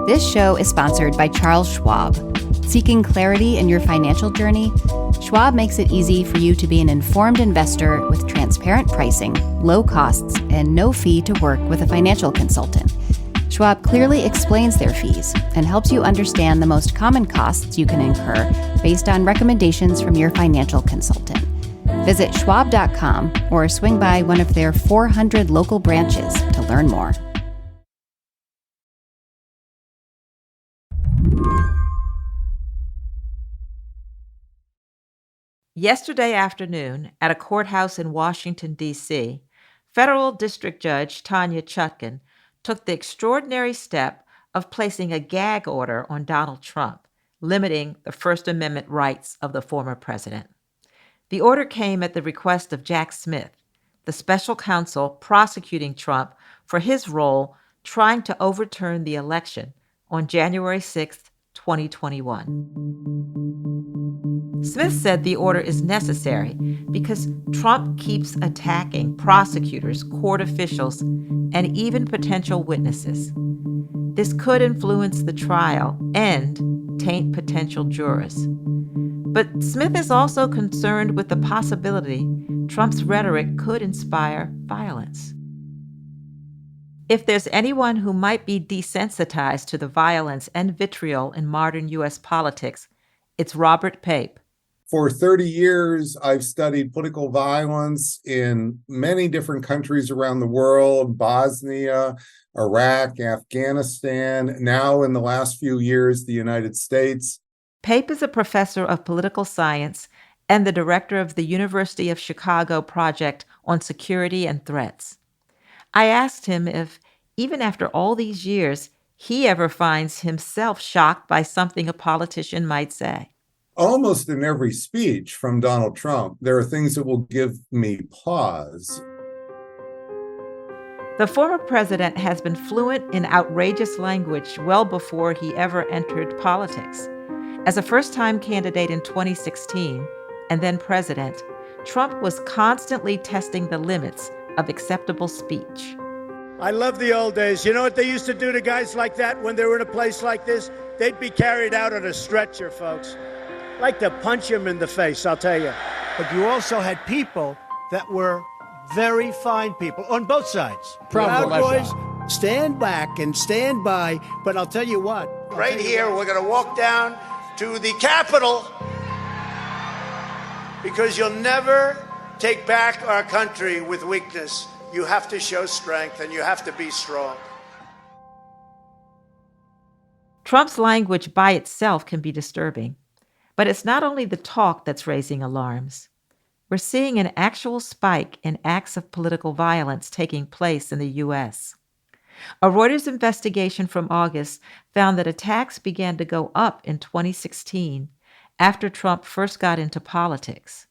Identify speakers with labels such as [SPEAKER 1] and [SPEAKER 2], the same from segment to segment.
[SPEAKER 1] This show is sponsored by Charles Schwab. Seeking clarity in your financial journey? Schwab makes it easy for you to be an informed investor with transparent pricing, low costs, and no fee to work with a financial consultant. Schwab clearly explains their fees and helps you understand the most common costs you can incur based on recommendations from your financial consultant. Visit schwab.com or swing by one of their 400 local branches to learn more.
[SPEAKER 2] Yesterday afternoon, at a courthouse in Washington, D.C., Federal District Judge Tanya Chutkan took the extraordinary step of placing a gag order on Donald Trump, limiting the First Amendment rights of the former president. The order came at the request of Jack Smith, the special counsel prosecuting Trump for his role trying to overturn the election on January 6, 2021. Smith said the order is necessary because Trump keeps attacking prosecutors, court officials, and even potential witnesses. This could influence the trial and taint potential jurors. But Smith is also concerned with the possibility Trump's rhetoric could inspire violence. If there's anyone who might be desensitized to the violence and vitriol in modern U.S. politics, it's Robert Pape.
[SPEAKER 3] For 30 years, I've studied political violence in many different countries around the world: Bosnia, Iraq, Afghanistan, now in the last few years, the United States.
[SPEAKER 2] Pape is a professor of political science and the director of the University of Chicago Project on Security and Threats. I asked him if, even after all these years, he ever finds himself shocked by something a politician might say.
[SPEAKER 3] Almost in every speech from Donald Trump, there are things that will give me pause.
[SPEAKER 2] The former president has been fluent in outrageous language well before he ever entered politics. As a first-time candidate in 2016 and then president, Trump was constantly testing the limits of acceptable speech.
[SPEAKER 4] I love the old days. You know what they used to do to guys like that when they were in a place like this? They'd be carried out on a stretcher, folks. Like to punch him in the face, I'll tell you. But you also had people that were very fine people on both sides. Proud boys, stand back and stand by. But I'll tell you what. Right here, we're going to walk down to the Capitol because you'll never take back our country with weakness. You have to show strength and you have to be strong.
[SPEAKER 2] Trump's language by itself can be disturbing, but it's not only the talk that's raising alarms. We're seeing an actual spike in acts of political violence taking place in the U.S. A Reuters investigation from August found that attacks began to go up in 2016 after Trump first got into politics.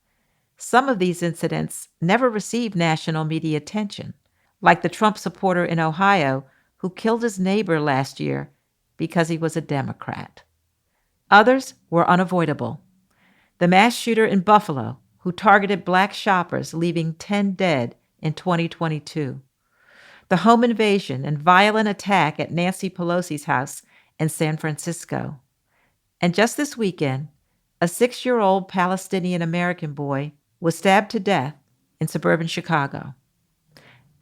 [SPEAKER 2] Some of these incidents never received national media attention, like the Trump supporter in Ohio who killed his neighbor last year because he was a Democrat. Others were unavoidable. The mass shooter in Buffalo who targeted black shoppers, leaving 10 dead in 2022. The home invasion and violent attack at Nancy Pelosi's house in San Francisco. And just this weekend, a 6-year-old Palestinian-American boy was stabbed to death in suburban Chicago.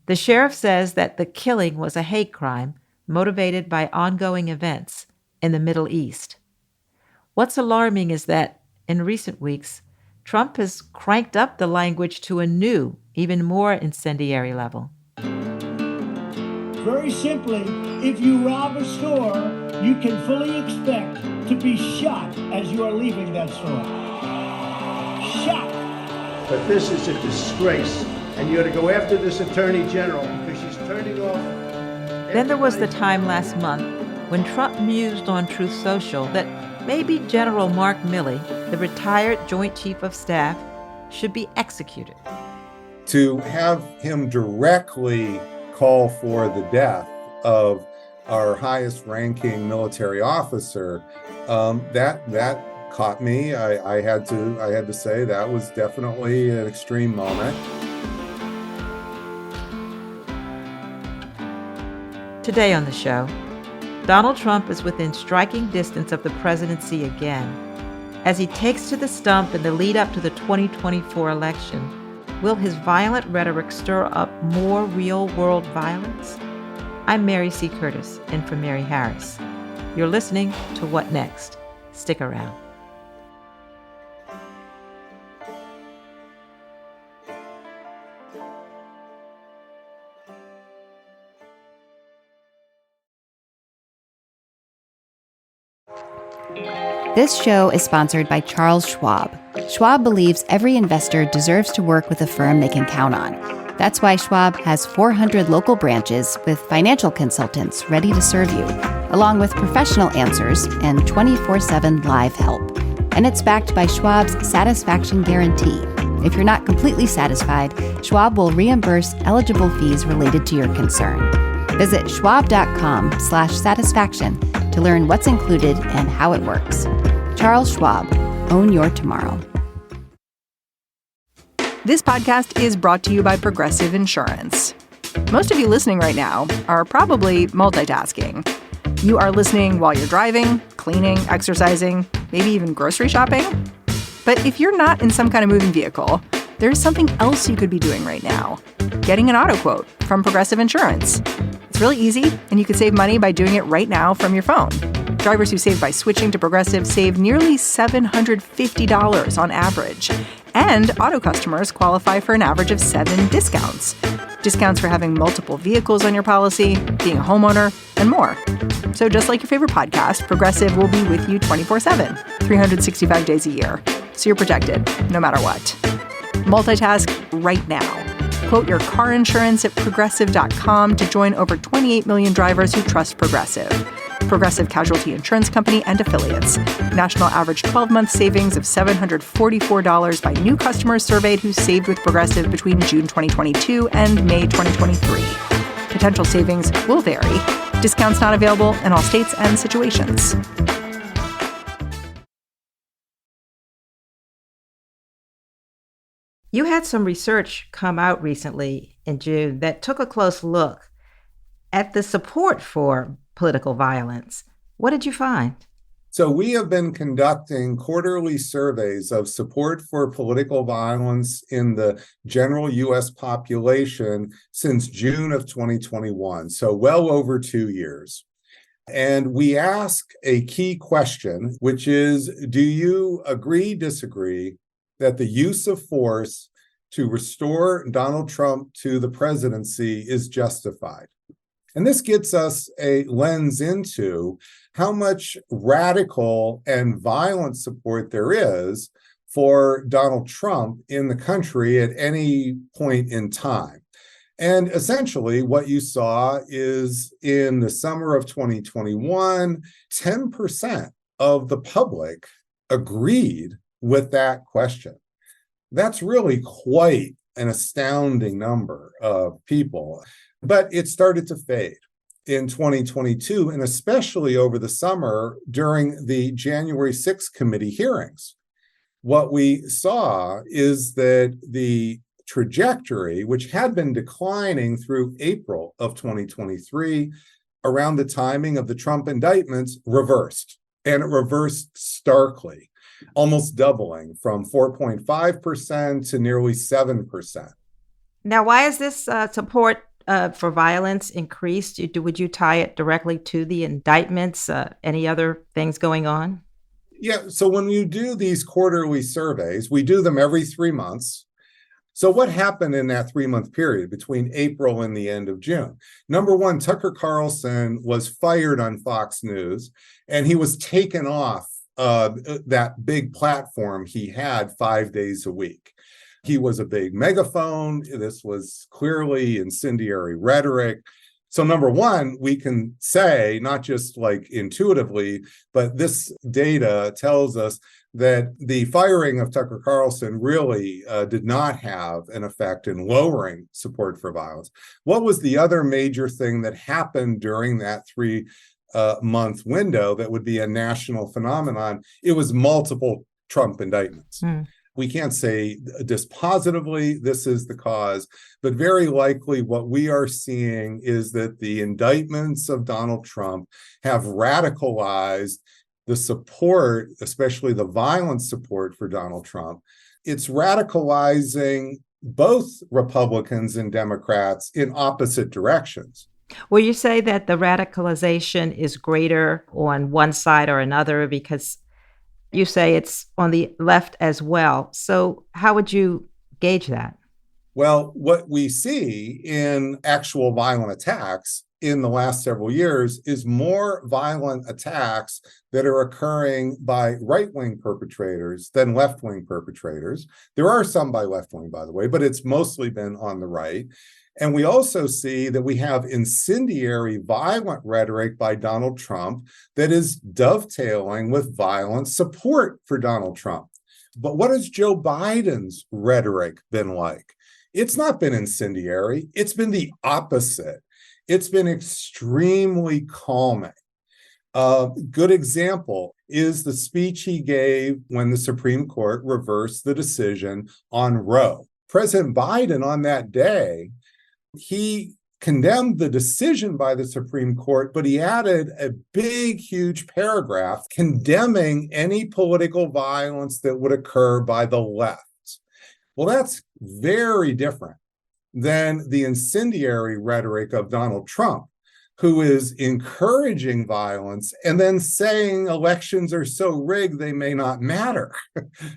[SPEAKER 2] The sheriff says that the killing was a hate crime motivated by ongoing events in the Middle East. What's alarming is that, in recent weeks, Trump has cranked up the language to a new, even more incendiary level.
[SPEAKER 5] Very simply, if you rob a store, you can fully expect to be shot as you are leaving that store. Shot!
[SPEAKER 4] But this is a disgrace, and you ought to go after this attorney general because she's turning off.
[SPEAKER 2] Then there was the time last month when Trump mused on Truth Social that maybe General Mark Milley, the retired Joint Chief of Staff, should be executed.
[SPEAKER 3] To have him directly call for the death of our highest ranking military officer, that caught me. I had to say that was definitely an extreme moment.
[SPEAKER 2] Today on the show, Donald Trump is within striking distance of the presidency again. As he takes to the stump in the lead up to the 2024 election, will his violent rhetoric stir up more real-world violence? I'm Mary C. Curtis, in for Mary Harris. You're listening to What Next? Stick around.
[SPEAKER 1] This show is sponsored by Charles Schwab. Schwab believes every investor deserves to work with a firm they can count on. That's why Schwab has 400 local branches with financial consultants ready to serve you, along with professional answers and 24/7 live help. And it's backed by Schwab's Satisfaction Guarantee. If you're not completely satisfied, Schwab will reimburse eligible fees related to your concern. Visit schwab.com/satisfaction to learn what's included and how it works. Charles Schwab, own your tomorrow.
[SPEAKER 6] This podcast is brought to you by Progressive Insurance. Most of you listening right now are probably multitasking. You are listening while you're driving, cleaning, exercising, maybe even grocery shopping. But if you're not in some kind of moving vehicle, there's something else you could be doing right now. Getting an auto quote from Progressive Insurance. It's really easy, and you can save money by doing it right now from your phone. Drivers who save by switching to Progressive save nearly $750 on average. And auto customers qualify for an average of 7 discounts. Discounts for having multiple vehicles on your policy, being a homeowner, and more. So just like your favorite podcast, Progressive will be with you 24/7, 365 days a year. So you're protected, no matter what. Multitask right now. Quote your car insurance at Progressive.com to join over 28 million drivers who trust Progressive. Progressive Casualty Insurance Company and Affiliates. National average 12-month savings of $744 by new customers surveyed who saved with Progressive between June 2022 and May 2023. Potential savings will vary. Discounts not available in all states and situations.
[SPEAKER 2] You had some research come out recently in June that took a close look at the support for political violence. What did you find?
[SPEAKER 3] So we have been conducting quarterly surveys of support for political violence in the general U.S. population since June of 2021, so well over 2 years. And we ask a key question, which is, do you agree, disagree, that the use of force to restore Donald Trump to the presidency is justified? And this gets us a lens into how much radical and violent support there is for Donald Trump in the country at any point in time. And essentially what you saw is in the summer of 2021, 10% of the public agreed with that question. That's really quite an astounding number of people. But it started to fade in 2022, and especially over the summer during the January 6th committee hearings. What we saw is that the trajectory, which had been declining through April of 2023, around the timing of the Trump indictments, reversed. And it reversed starkly, almost doubling from 4.5% to nearly 7%.
[SPEAKER 2] Now, why is this support for violence increased? Would you tie it directly to the indictments? Any other things going on?
[SPEAKER 3] Yeah, so when you do these quarterly surveys, we do them every 3 months. So what happened in that 3-month period between April and the end of June? Number one, Tucker Carlson was fired on Fox News, and he was taken off that big platform he had 5 days a week. He was a big megaphone. This was clearly incendiary rhetoric. So number one, we can say, not just like intuitively, but this data tells us that the firing of Tucker Carlson really did not have an effect in lowering support for violence. What was the other major thing that happened during that 3-month window that would be a national phenomenon? It was multiple Trump indictments. We can't say dispositively this is the cause, but very likely what we are seeing is that the indictments of Donald Trump have radicalized the support, especially the violent support for Donald Trump. It's radicalizing both Republicans and Democrats in opposite directions.
[SPEAKER 2] Will you say that the radicalization is greater on one side or another because you say it's on the left as well? So how would you gauge that?
[SPEAKER 3] Well, what we see in actual violent attacks in the last several years is more violent attacks that are occurring by right-wing perpetrators than left-wing perpetrators. There are some by left-wing, by the way, but it's mostly been on the right. And we also see that we have incendiary violent rhetoric by Donald Trump that is dovetailing with violent support for Donald Trump. But what has Joe Biden's rhetoric been like? It's not been incendiary. It's been the opposite. It's been extremely calming. A good example is the speech he gave when the Supreme Court reversed the decision on Roe. President Biden on that day, he condemned the decision by the Supreme Court, but he added a big, huge paragraph condemning any political violence that would occur by the left. Well, that's very different than the incendiary rhetoric of Donald Trump, who is encouraging violence and then saying elections are so rigged they may not matter.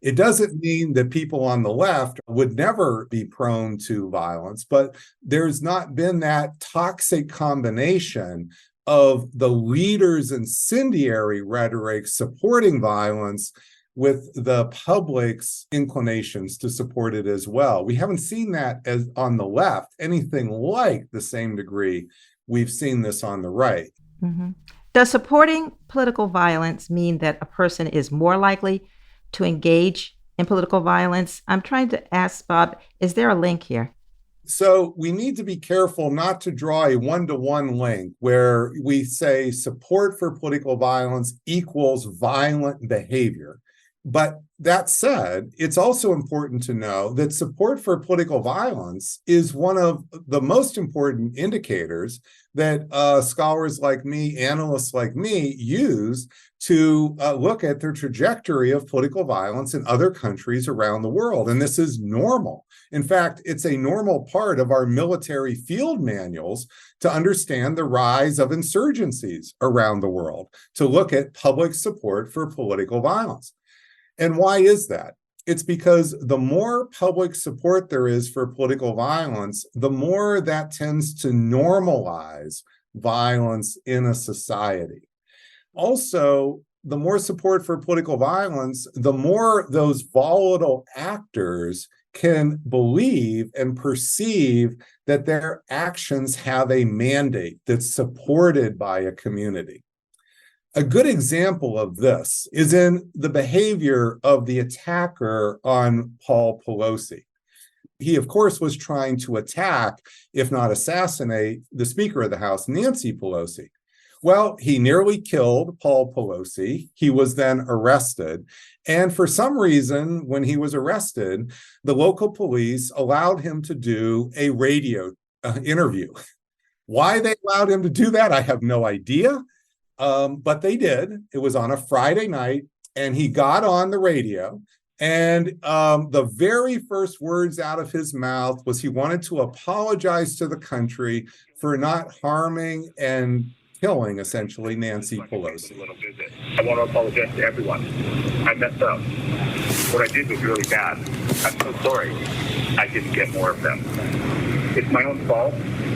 [SPEAKER 3] It doesn't mean that people on the left would never be prone to violence, but there's not been that toxic combination of the leaders' incendiary rhetoric supporting violence with the public's inclinations to support it as well. We haven't seen that as on the left, anything like the same degree we've seen this on the right.
[SPEAKER 2] Mm-hmm. Does supporting political violence mean that a person is more likely to engage in political violence? I'm trying to ask, Bob, is there a link here?
[SPEAKER 3] So we need to be careful not to draw a one-to-one link where we say support for political violence equals violent behavior. But that said, it's also important to know that support for political violence is one of the most important indicators that scholars like me, analysts like me, use to look at the trajectory of political violence in other countries around the world. And this is normal. In fact, it's a normal part of our military field manuals to understand the rise of insurgencies around the world, to look at public support for political violence. And why is that? It's because the more public support there is for political violence, the more that tends to normalize violence in a society. Also, the more support for political violence, the more those volatile actors can believe and perceive that their actions have a mandate that's supported by a community. A good example of this is in the behavior of the attacker on Paul Pelosi. He, of course, was trying to attack, if not assassinate, the Speaker of the House, Nancy Pelosi. Well, he nearly killed Paul Pelosi. He was then arrested. And for some reason, when he was arrested, the local police allowed him to do a radio interview. Why they allowed him to do that, I have no idea. But they did. It was on a Friday night, and he got on the radio. And the very first words out of his mouth was he wanted to apologize to the country for not harming and killing, essentially, Nancy Pelosi.
[SPEAKER 7] I want to apologize to everyone. I messed up. What I did was really bad. I'm so sorry. I didn't get more of them. It's my own fault.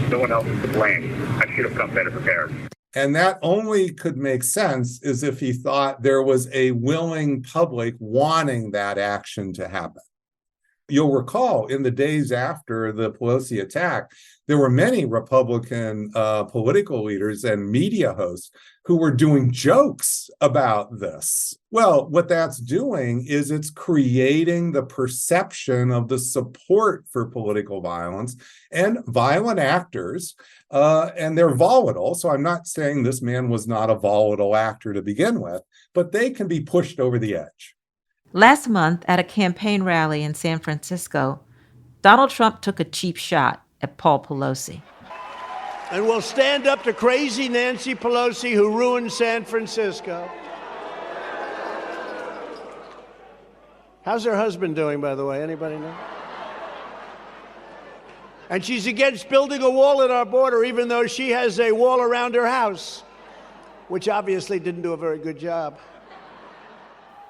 [SPEAKER 7] No one else is to blame. I should have come better prepared.
[SPEAKER 3] And that only could make sense as if he thought there was a willing public wanting that action to happen. You'll recall in the days after the Pelosi attack, there were many Republican political leaders and media hosts who were doing jokes about this. Well, what that's doing is it's creating the perception of the support for political violence and violent actors, and they're volatile. So I'm not saying this man was not a volatile actor to begin with, but they can be pushed over the edge.
[SPEAKER 2] Last month, at a campaign rally in San Francisco, Donald Trump took a cheap shot at Paul Pelosi.
[SPEAKER 4] And we'll stand up to crazy Nancy Pelosi, who ruined San Francisco. How's her husband doing, by the way? Anybody know? And she's against building a wall at our border, even though she has a wall around her house, which obviously didn't do a very good job.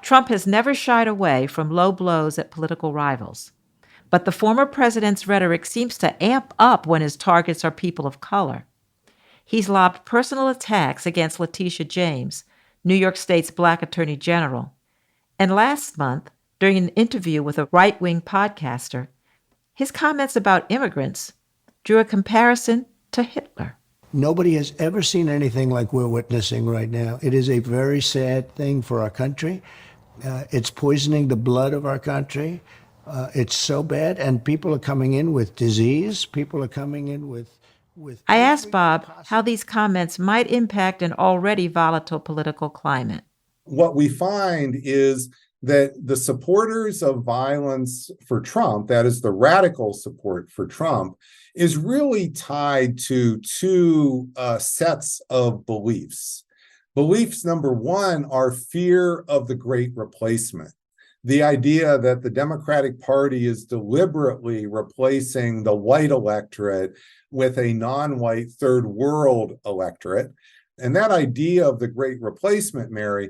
[SPEAKER 2] Trump has never shied away from low blows at political rivals. But the former president's rhetoric seems to amp up when his targets are people of color. He's lobbed personal attacks against Letitia James, New York State's Black Attorney General. And last month, during an interview with a right-wing podcaster, his comments about immigrants drew a comparison to Hitler.
[SPEAKER 5] Nobody has ever seen anything like we're witnessing right now. It is a very sad thing for our country. It's poisoning the blood of our country. It's so bad, and people are coming in with disease. People are coming in with
[SPEAKER 2] I asked Bob how these comments might impact an already volatile political climate.
[SPEAKER 3] What we find is that the supporters of violence for Trump, that is the radical support for Trump, is really tied to two sets of beliefs. Beliefs number one are fear of the Great Replacement. The idea that the Democratic Party is deliberately replacing the white electorate with a non-white third world electorate. And that idea of the Great Replacement, Mary,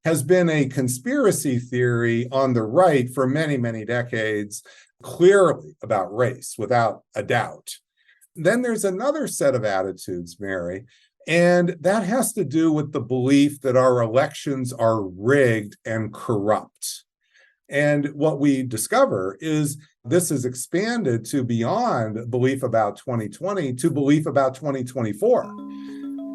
[SPEAKER 3] has been a conspiracy theory on the right for many, many decades, clearly about race, without a doubt. Then there's another set of attitudes, Mary, and that has to do with the belief that our elections are rigged and corrupt. And what we discover is this is expanded to beyond belief about 2020 to belief about 2024.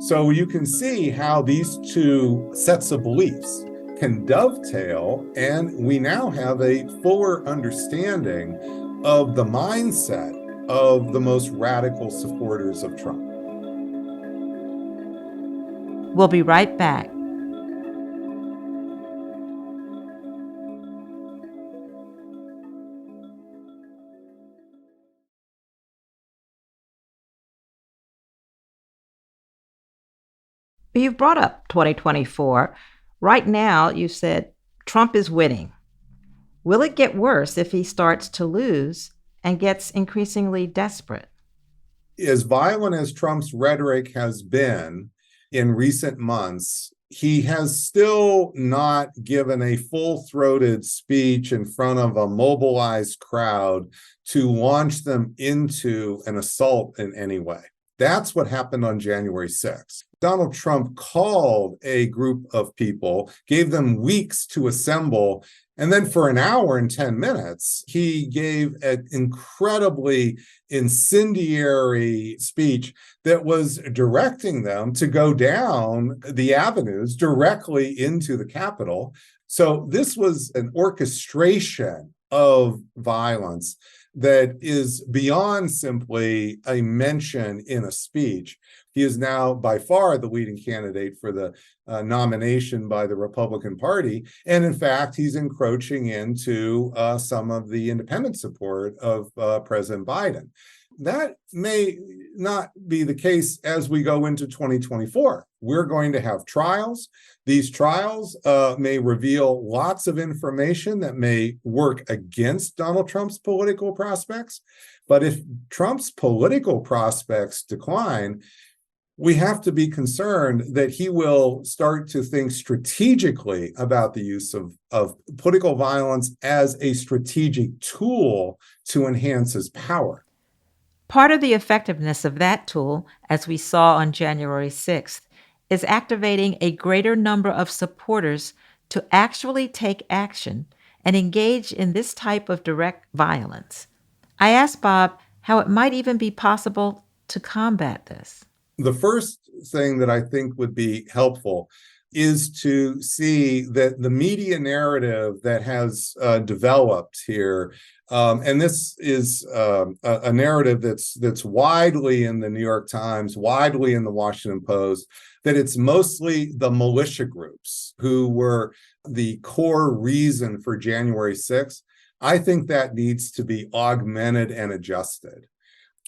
[SPEAKER 3] So you can see how these two sets of beliefs can dovetail, and we now have a fuller understanding of the mindset of the most radical supporters of Trump.
[SPEAKER 2] We'll be right back. You've brought up 2024. Right now, you said Trump is winning. Will it get worse if he starts to lose and gets increasingly desperate?
[SPEAKER 3] As violent as Trump's rhetoric has been in recent months, he has still not given a full-throated speech in front of a mobilized crowd to launch them into an assault in any way. That's what happened on January 6th. Donald Trump called a group of people, gave them weeks to assemble, and then for an hour and 10 minutes, he gave an incredibly incendiary speech that was directing them to go down the avenues directly into the Capitol. So this was an orchestration of violence that is beyond simply a mention in a speech. He is now by far the leading candidate for the nomination by the Republican Party. And in fact, he's encroaching into some of the independent support of President Biden. That may not be the case as we go into 2024. We're going to have trials. These trials may reveal lots of information that may work against Donald Trump's political prospects. But if Trump's political prospects decline, we have to be concerned that he will start to think strategically about the use of political violence as a strategic tool to enhance his power.
[SPEAKER 2] Part of the effectiveness of that tool, as we saw on January 6th, is activating a greater number of supporters to actually take action and engage in this type of direct violence. I asked Bob how it might even be possible to combat this.
[SPEAKER 3] The first thing that I think would be helpful is to see that the media narrative that has developed here, and this is a narrative that's widely in the New York Times, widely in the Washington Post, that it's mostly the militia groups who were the core reason for January 6th. I think that needs to be augmented and adjusted.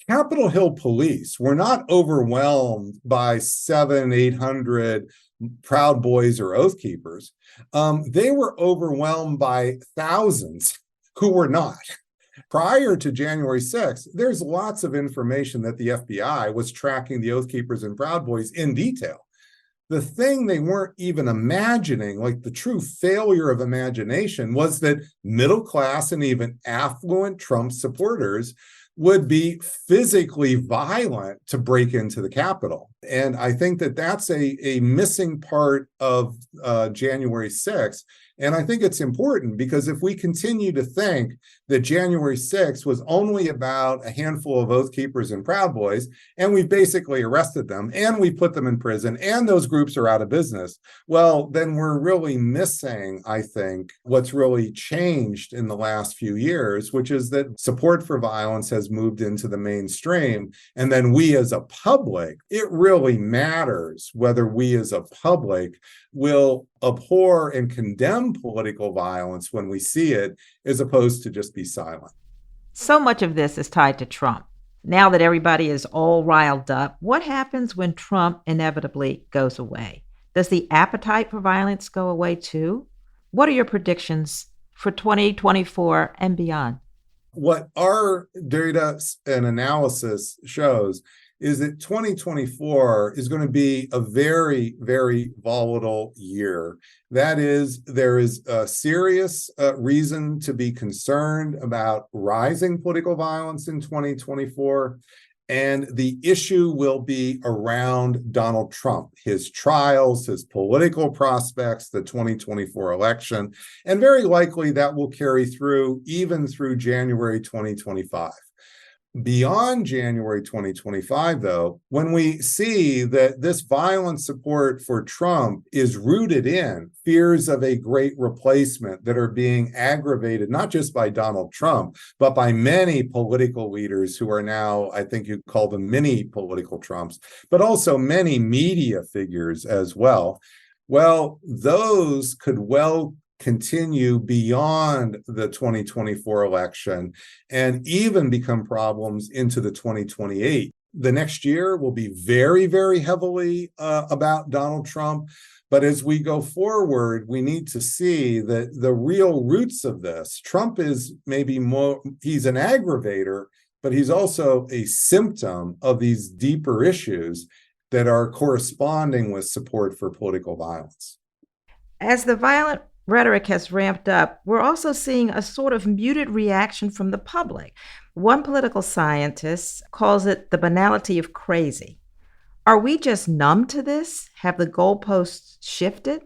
[SPEAKER 3] Capitol Hill police were not overwhelmed by 700-800 Proud Boys or Oath Keepers. They were overwhelmed by thousands who were not. Prior to January 6th, there's lots of information that the FBI was tracking the Oath Keepers and Proud Boys in detail. The thing they weren't even imagining, like the true failure of imagination, was that middle class and even affluent Trump supporters would be physically violent to break into the Capitol. And I think that that's a missing part of January 6th. And I think it's important because if we continue to think that January 6th was only about a handful of Oath Keepers and Proud Boys, and we've basically arrested them, and we put them in prison, and those groups are out of business, well, then we're really missing, I think, what's really changed in the last few years, which is that support for violence has moved into the mainstream. And then we as a public, it really matters whether we as a public will abhor and condemn political violence when we see it, as opposed to just be silent.
[SPEAKER 2] So much of this is tied to Trump. Now that everybody is all riled up, what happens when Trump inevitably goes away? Does the appetite for violence go away too? What are your predictions for 2024 and beyond?
[SPEAKER 3] What our data and analysis shows is that 2024 is going to be a very, very volatile year. That is, there is a serious reason to be concerned about rising political violence in 2024. And the issue will be around Donald Trump, his trials, his political prospects, the 2024 election, and very likely that will carry through even through January 2025. Beyond January 2025, though, when we see that this violent support for Trump is rooted in fears of a great replacement that are being aggravated, not just by Donald Trump, but by many political leaders who are now, I think you call them mini political Trumps, but also many media figures as well. Well, those could well continue beyond the 2024 election and even become problems into the 2028. The next year will be very, very heavily about Donald Trump. But as we go forward, we need to see that the real roots of this, Trump is maybe more, he's an aggravator, but he's also a symptom of these deeper issues that are corresponding with support for political violence.
[SPEAKER 2] As the violent rhetoric has ramped up, we're also seeing a sort of muted reaction from the public. One political scientist calls it the banality of crazy. Are we just numb to this? Have the goalposts shifted?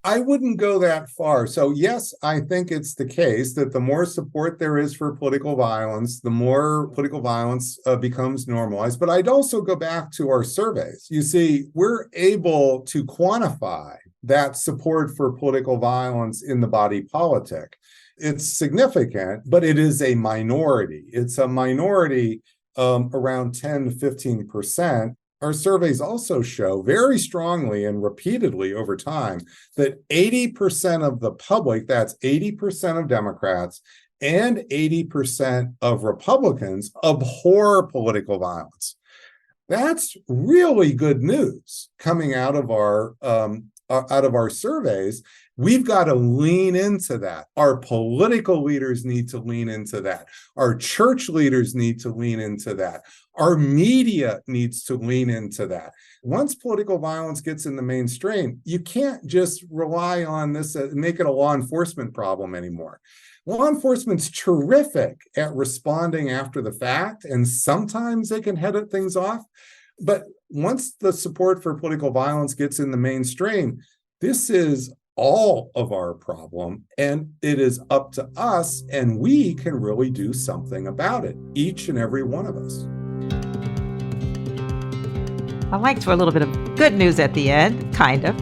[SPEAKER 3] I wouldn't go that far. So yes, I think it's the case that the more support there is for political violence, the more political violence becomes normalized. But I'd also go back to our surveys. You see, we're able to quantify that support for political violence in the body politic. It's significant, but it is a minority. It's a minority around 10 to 15%. Our surveys also show very strongly and repeatedly over time that 80% of the public, that's 80% of Democrats and 80% of Republicans, abhor political violence. That's really good news coming out of our surveys. We've got to lean into that. Our political leaders need to lean into that. Our church leaders need to lean into that. Our media needs to lean into that. Once political violence gets in the mainstream, you can't just rely on this, make it a law enforcement problem anymore. Law enforcement's terrific at responding after the fact, and sometimes they can head things off. But once the support for political violence gets in the mainstream, this is all of our problem, and it is up to us, and we can really do something about it, each and every one of us.
[SPEAKER 2] I liked for a little bit of good news at the end, kind of.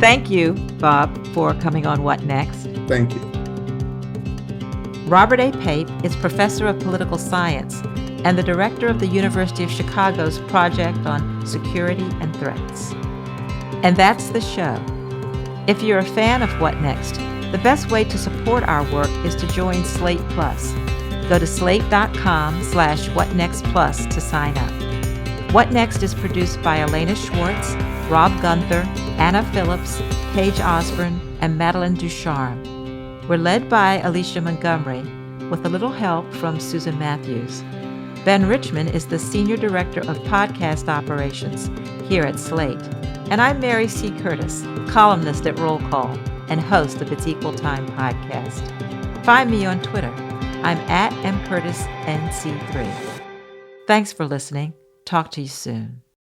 [SPEAKER 2] Thank you, Bob, for coming on What Next?
[SPEAKER 3] Thank you.
[SPEAKER 2] Robert A. Pape is professor of political science and the director of the University of Chicago's Project on Security and Threats. And that's the show. If you're a fan of What Next, the best way to support our work is to join Slate Plus. Go to slate.com/whatnextplus to sign up. What Next is produced by Elena Schwartz, Rob Gunther, Anna Phillips, Paige Osborne, and Madeline Ducharme. We're led by Alicia Montgomery, with a little help from Susan Matthews. Ben Richmond is the Senior Director of Podcast Operations here at Slate. And I'm Mary C. Curtis, columnist at Roll Call and host of its Equal Time podcast. Find me on Twitter. I'm at mcurtisnc3. Thanks for listening. Talk to you soon.